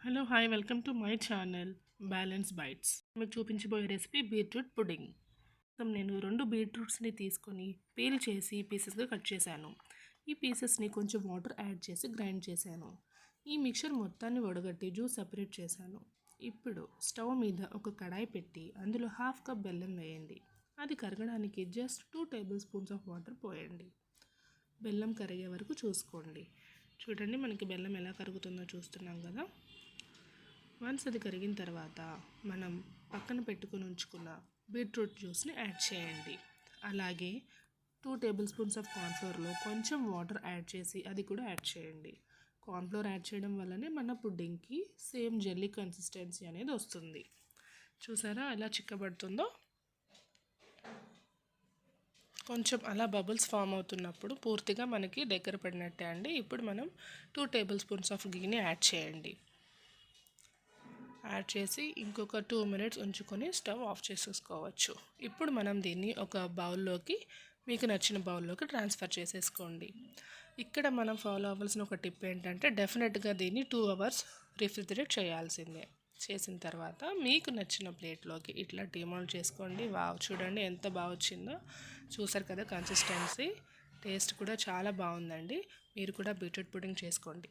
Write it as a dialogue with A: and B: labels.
A: Hello hi welcome to my channel Balance Bites. మీకు చూపించబోయే recipe beetroot pudding. నేను 2 బీట్రూట్స్ని తీసుకొని పీల్ చేసి పీసెస్గా కట్ చేశాను. ఈ పీసెస్ని కొంచెం వాటర్ యాడ్ చేసి గ్రైండ్ చేశాను. ఈ మిక్చర్ మొత్తాన్ని వడగట్టి జ్యూస్ సపరేట్ చేశాను. ఇప్పుడు స్టవ్ మీద ఒక కడాయి పెట్టి అందులో హాఫ్ కప్ బెల్లం వేయండి. అది కరగడానికి just 2 tablespoons of water పోయండి. బెల్లం కరిగే వరకు చూసుకోండి. చూడండి, మనకి బెల్లం ఎలా కరుగుతుందో చూస్తున్నాం కదా. వన్స్ అది కరిగిన తర్వాత మనం పక్కన పెట్టుకుని ఉంచుకున్న బీట్రూట్ జ్యూస్ని యాడ్ చేయండి. అలాగే 2 టేబుల్ స్పూన్స్ ఆఫ్ కార్న్ఫ్లోర్లో కొంచెం వాటర్ యాడ్ చేసి అది కూడా యాడ్ చేయండి. కార్న్ఫ్లోర్ యాడ్ చేయడం వల్లనే మన పుడ్డింగ్కి సేమ్ జెల్లీ కన్సిస్టెన్సీ అనేది వస్తుంది. చూసారా ఎలా చిక్కబడుతుందో? కొంచెం అలా బబుల్స్ ఫామ్ అవుతున్నప్పుడు పూర్తిగా మనకి దగ్గర పడినట్టే అండి. ఇప్పుడు మనం 2 టేబుల్ స్పూన్స్ ఆఫ్ గీని యాడ్ చేయండి. యాడ్ చేసి ఇంకొక 2 మినిట్స్ ఉంచుకొని స్టవ్ ఆఫ్ చేసేసుకోవచ్చు. ఇప్పుడు మనం దీన్ని ఒక బౌల్లోకి, మీకు నచ్చిన బౌల్లోకి ట్రాన్స్ఫర్ చేసేసుకోండి. ఇక్కడ మనం ఫాలో అవ్వాల్సిన ఒక టిప్ ఏంటంటే డెఫినెట్గా దీన్ని 2 అవర్స్ రిఫ్రిజిరేట్ చేయాల్సిందే. చేసిన తర్వాత మీకు నచ్చిన ప్లేట్లోకి ఇట్లా డిమోల్డ్ చేసుకోండి. వావ్, చూడండి ఎంత బాగా వచ్చిందో. చూసారు కదా కన్సిస్టెన్సీ. టేస్ట్ కూడా చాలా బాగుందండి. మీరు కూడా బీట్రూట్ పుడింగ్ చేసుకోండి.